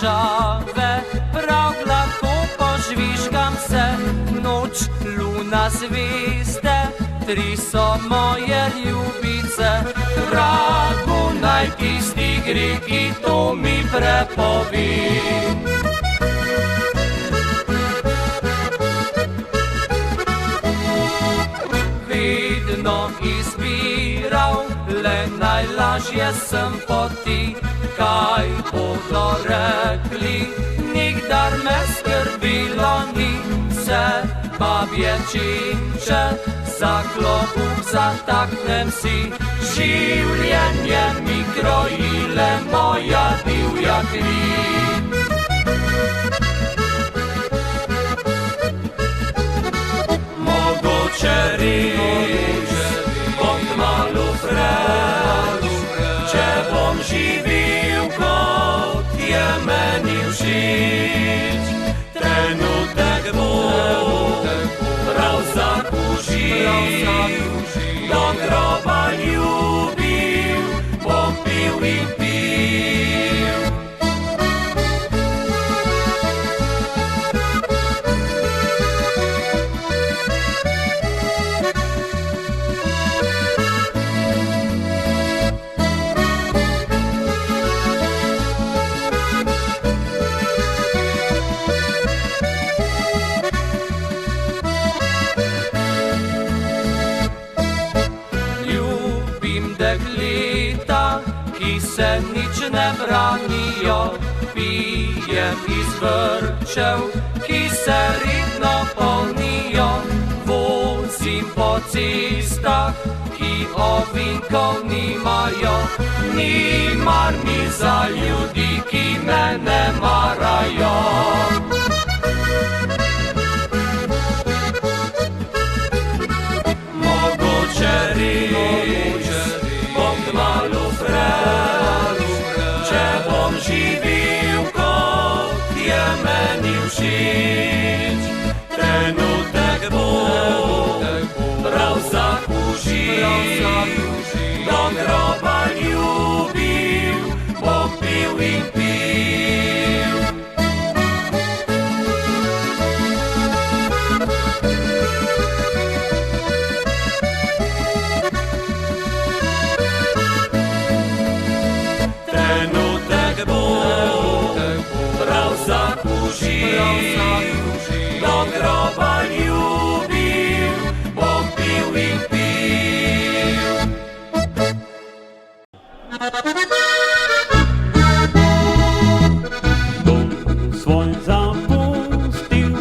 države, prav gladko požvižgam se, noč, luna, zveste, tri so moje ljubice. Vragu naj tisti gre, ki to mi prepovi. Vedno izbiral, le najlažje sem poti, kaj bodo rekli, nikdar me skrbilo ni. Vse babje činče, za klobuk zataknem si, življenje mi krojile moja divja kri. Mogoče res bom kmalu fresh, če bom živel, kot je meni všeč. Trenutek bo prav zakužil, do groba ljubil, bom pil in pil. Dekleta, ki se nič ne branijo, pijem iz vrčev, ki se redno polnijo. Vozim po cestah, ki ovinkov nimajo, ni mar mi za ljudi, ki me ne marajo. Mogoče res bom kmalu fresh, če bom živel, kot je meni všeč. Trenutek bo prav zakužil, do groba ljubil, bom pil in pil. Trenutek bo prav zakužil, do groba ljubil, bom pil in pil. Dom svoj zapustil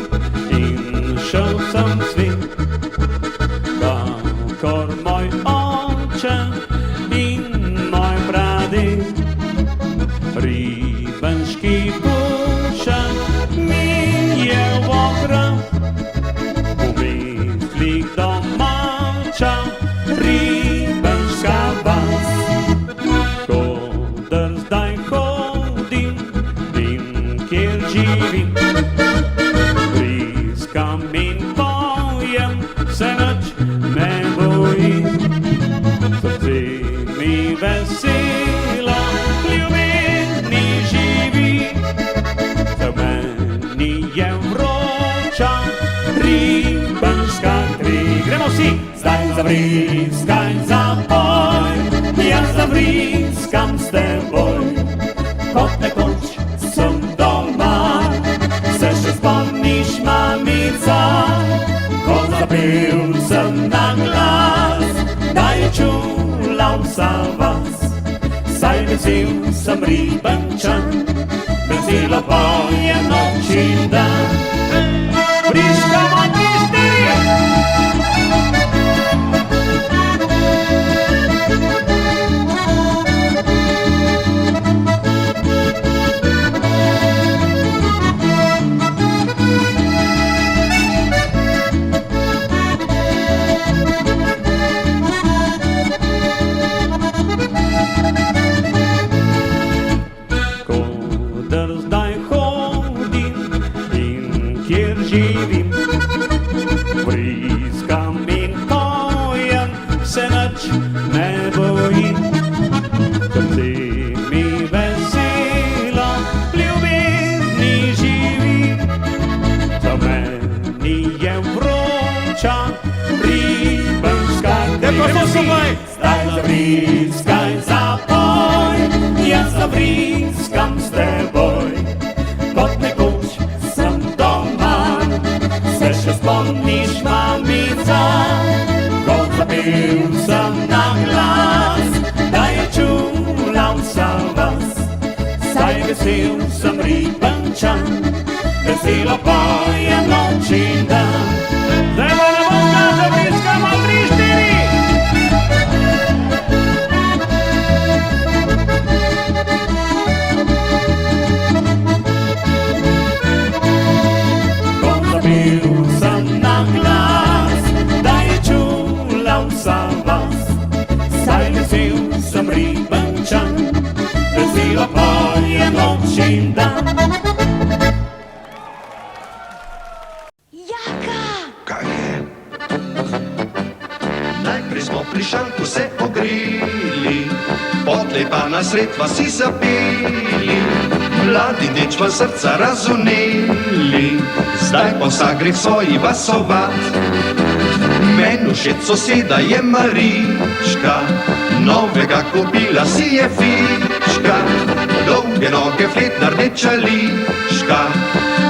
in šel sem svet, kakor moj oče in moj praded. Ribenški kušek mi je v obrab, v mislih domača ribenška vas. Koder zdaj hodim in kjer živim, briskam in pojem, se nič ne bojim. Srce mi veselo, ljubezni živi, za meni je vroča ribenška kri. Gremo vsi! Zdaj zavriskaj, zapoj, jaz zavriskam s teboj. Kot nekoč sem doma, se še spomniš, mamica, ko zapel sem na glas, da je čula vsa vas. Saj vesel sem Ribenčan, veselo poje noč in dan. Briskamo tisti! Koder zdaj hodim in kjer živim, vriskam in pojem, se nič ne bojim. Srce mi veselo, ljubezni vriskaj zapoj, jaz zavriskam s teboj. Kot nekoč sem doma, se še spomniš, mamica, ko zapel sem na glas, da je čula vsa vas. Saj vesel sem Ribančan, veselo poje noč in dan. Zdaj pa ne bom ga zaviskamo 3-4. Ko zapel sem na glas, da je čula vsa vas. Saj vesel sem Ribančan, veselo poje noč in dan. Kaj je? Najprej smo pri šanku se ogreli, potlej pa nasred vasi zapeli. Mladi dečva srca razuneli, zdaj pa vsak gre v svoji vasovat. Meni všeč soseda je Marička, novega kupila si je fička. Dolge noge, fletna rdeča lička,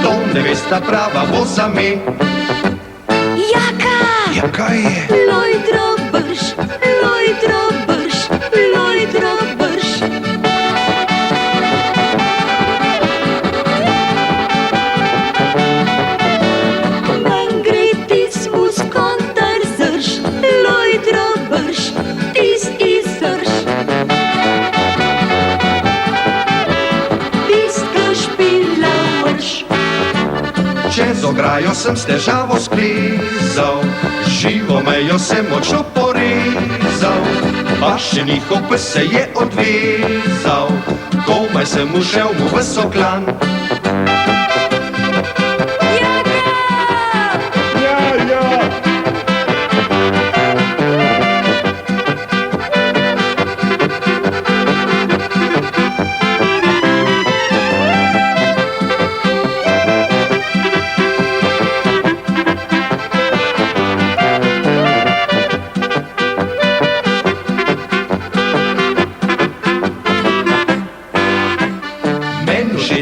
to nevesta prava bo za me. Jaka! Ja, kaj je? Lojdro brž, lojdro brž, lojdro brž. Manj gre tis v skontar zrž, lojdro brž, tis izrž. Tiska špila vrš. Čez ograjo sem s težavo splezal, živo mejo sem močno porezal. Pašenikov pes se je odvezal, komaj sem ušel mu v soklan.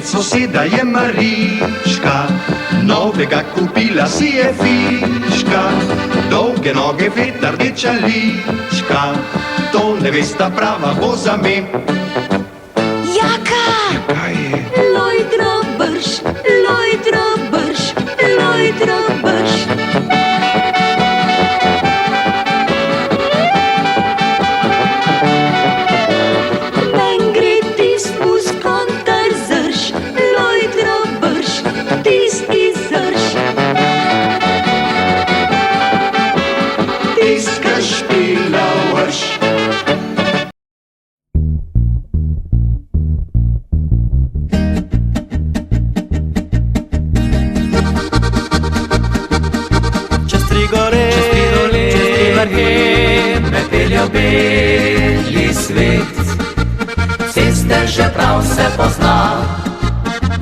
Soseda je Marička, novega kupila si je fička. Dolge noge, fletna rdeča lička, to nevesta prava bo za me. Jaka! Kaj je? Lojdro brž, lojdro brž, lojdro brž. Manj gre tis v skontar zrž, lojdro brž, tis izrž. Tiska špila vrš. Čez tri gore, čez tri vrhe, me pelje v beli svet. Ceste že prav se pozna,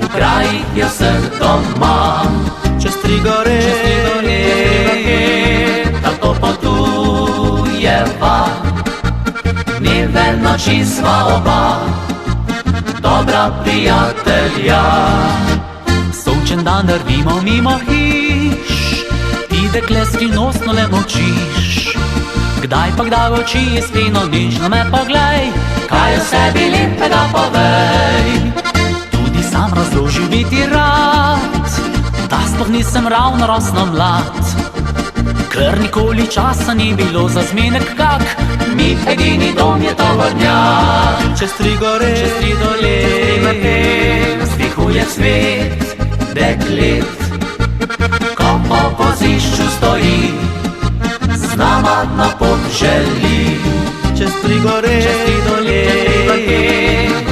v krajih je vseh doma. Čez tri gore, tako potujeva, dneve noči sva oba, dobra prijatelja. Sončen dan drvimo mimo hiš, ti dekle skrivnostno le molčiš. Kdaj pa kdaj v oči iskreno nežno me poglej, Kaj o sebi lepega povej, tudi sam razložil biti rad, da sploh nisem ravno rosno mlad. Ker nikoli časa ni bilo za zmenek kak, mi edini dom je tovornjak. čez tri gore, čez tri dole, Vzdihuje cvet deklet, ko po vozišču stoji, z nama na pot želi. čez tri gore, čez tri dole,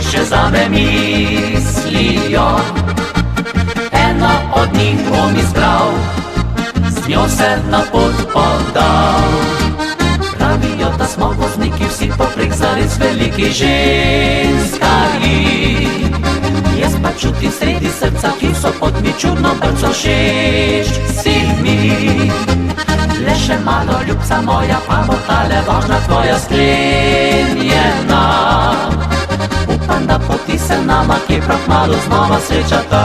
Še zame mislijo, ena od njih bom izbral, z njo se na pot podal. Pravijo, da smo vozniki vsi poprek zares veliki ženskari. Jaz pa čutim sredi srca, ki so pod mi čudno brco všeč si mi. Le še malo, ljubca moja, pa bo tale vožnja tvoja sklenjena. Upam, da poti se nama kje prav kmalu znova srečata.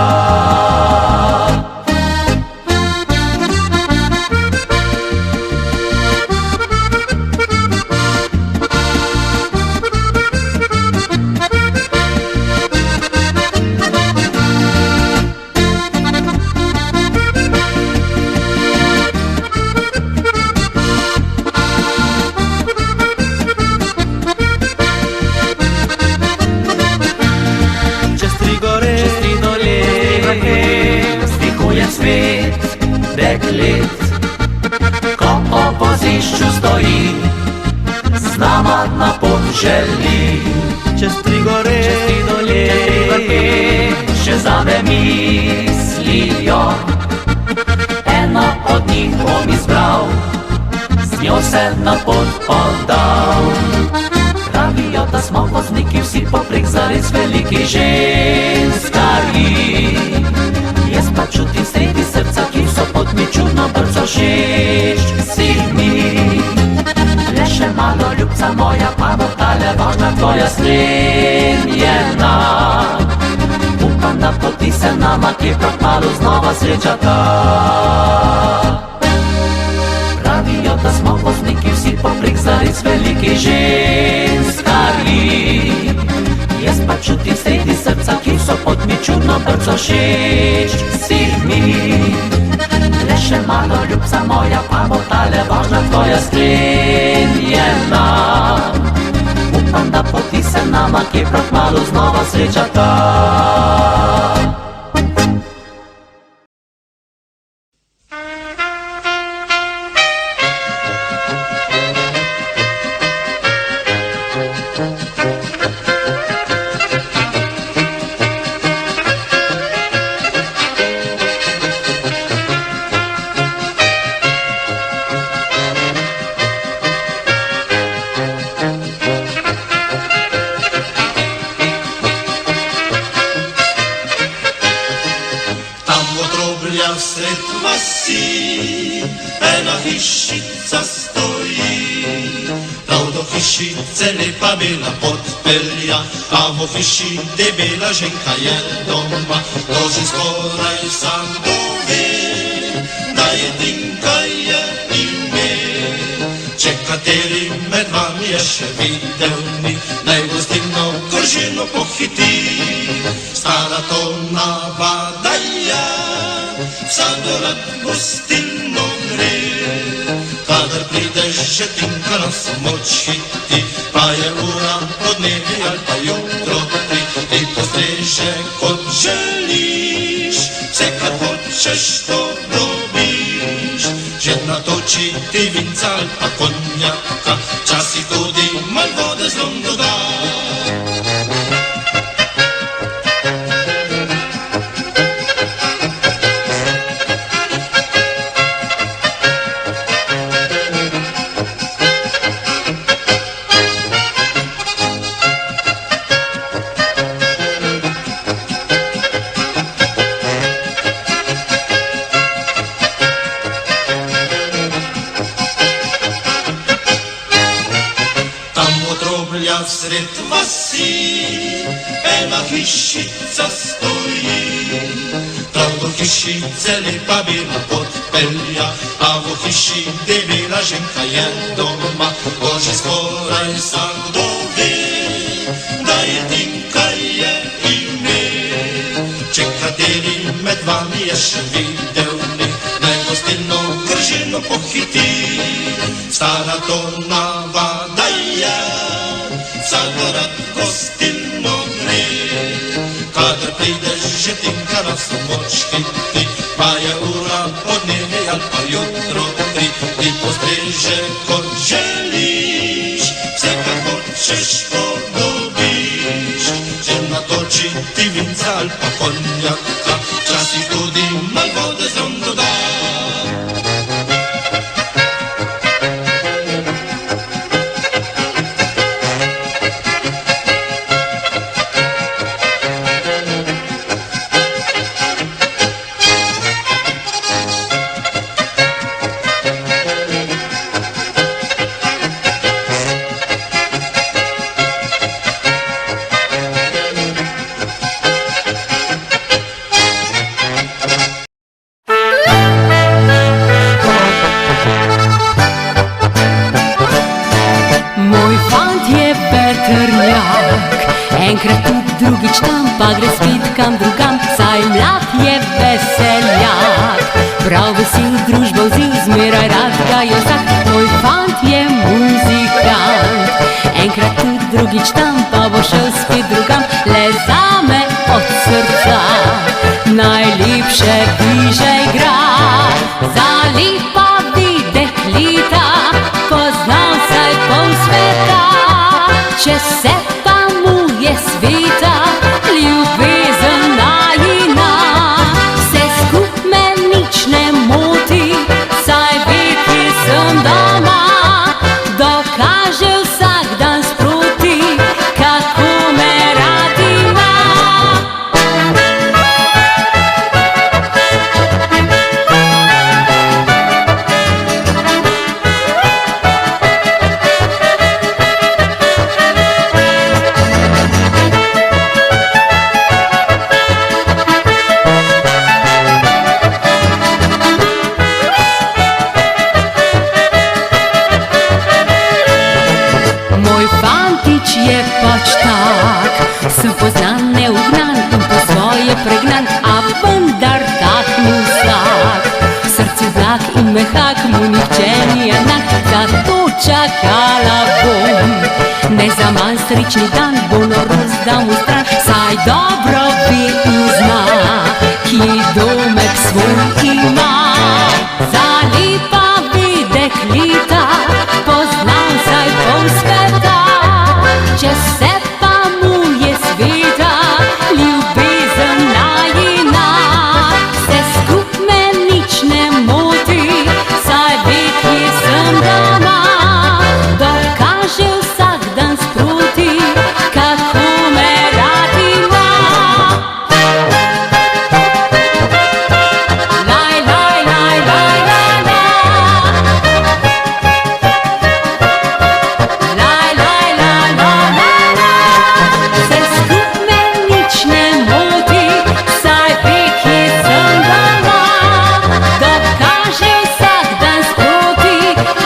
Ko po vozišču stoji, z nama na pot želi. Čez tri gore, čez tri dolje, še zame mislijo. Ena od njih bom izbral, z njo se na pot podal. Pravijo, da smo vozniki vsi poprek zares veliki ženskari. Jaz pa čutim sredi srca, ki so pod mi čudno brco všeč si mi. Le še malo, ljubca moja, pa bo tale vožnja tvoja sklenjena. Upam, da poti se nama kje prav kmalu znova srečata. Pravijo, da smo vozniki vsi poprek zares veliki ženskari. Jaz pa čutim sredi srca, ki so pod mi čudno brco všeč si mi. Le še malo, ljubca moja, pa bo tale vožnja tvoja sklenjena. Upam, da poti se nama kje prav kmalu znova srečata. Sred vasi ena hišica stoji, prav do hišice lepa bela podpelja, a v hiši debela ženka je doma. To že skoraj sam dove, da je Tinka je ime. Če kateri med vami je še videl ni, naj gostilno Koržino pohiti. Stara to navada je, vsakorad gostilno gre. Kadar prideš že Tinka na samoč hiti, pa je ura podnevi ali pa jutro tri. Ti postreže kot želiš, vse kar hočeš to dobiš. Že natoči ti vinca ali pa konjaka, včasih tudi mal vode zlom doda. Sred vasi ena hišica stoji, prav do hišice lepa bela podpelja, a v hiši debela ženka je doma. To že skoraj vsakdo ve, da je Tinka je ime. Če kateri med vami je še videl ni, naj gostilno Koržino pohiti. Stara to navada je, vsakorad gostilno gre. Kadar prideš že Tinka na samoč hiti, pa je ura podnevi ali pa jutro tri. Ti postreže kot želiš, vse kar hočeš to dobiš. Že natoči ti vinca ali pa konjaka, včasih tudi mal vode zlom doda. saj mlad je veseljak. Prav vesel družbo vzil, zmeraj rad ga je vsak, moj fant je muzikant. Enkrat tudi drugič tam, pa bo šel spet drugam, le zame od srca najlepše križe igra. Zalipa deklita, poznal saj pol sveta, če se pa mu je sveta ljubezen najina. Vse skup me nič ne moti, saj ve, kje sem doma, dokaže vsak dan sproti, kako me rad ima. Moj fantič je pač tak, spoznan, neugnan in po svoje pregnan, a vendar tak mu vsak. V srcu blag in mehak, mu nihče ni enak, zato čakala bom. Ne zaman srečni dan, bo norost da mu stran, saj dobro ve in zna, ki domek svoj ima. Zalipa deklita, poznam saj pol sveta, če se pa mu je sveta ljubezen najina. Vse skup me nič ne moti, saj ve, kje sem doma, dokaže vsak dan sproti, kako me rad ima. Laj, laj, laj, laj, laj, laj, laj, laj, laj, laj. Vse skup me nič ne moti, saj ve, kje sem doma, dokaže vsak dan sproti,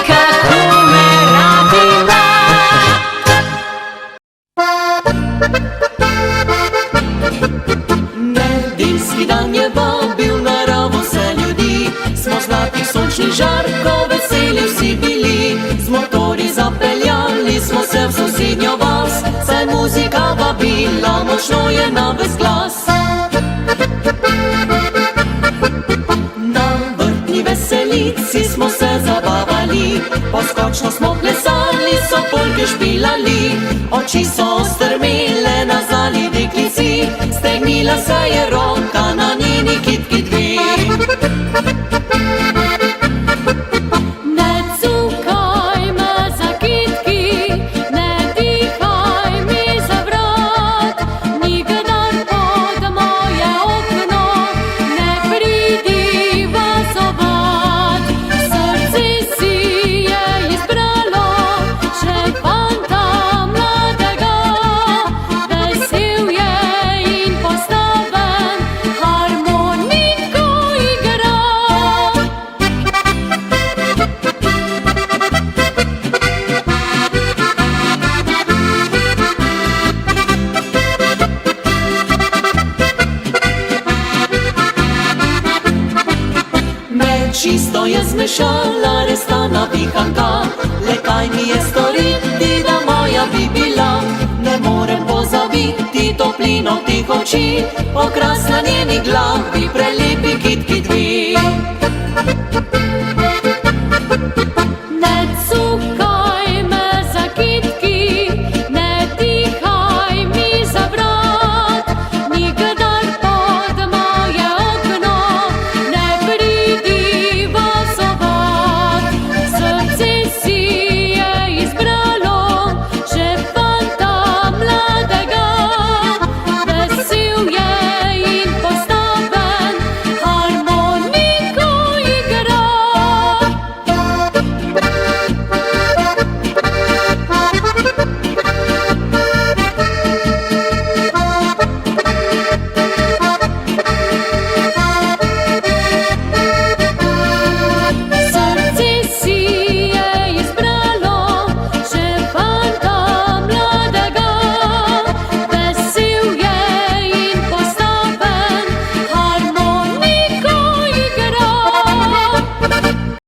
kako me rad ima. Nedeljski dan je vabil naravo vse ljudi, smo zlatih sončnih žarkov veseli vsi bili. Z motorji zapeljali smo se v sosednjo vas, saj muzika vabila, močno je na ves glas. Na vrtni veselici smo se zabavali, poskočno smo plesali, so polke špilali. Oči so strmele na zali deklici, stegnila se je roka na njeni kitki dve. Ne cukaj me za kitki, ne dihaj mi za vrat, nikdar pod moje okno ne pridi vas obat. Srce si je izbralo še fanta mladega, vesel je in postaven, harmoniko igra. Me čisto je zmešala, res ta navihanka, le kaj mi je storiti, da moja bi bila. Ne morem pozabiti toplino tih oči, okras na njeni glavi,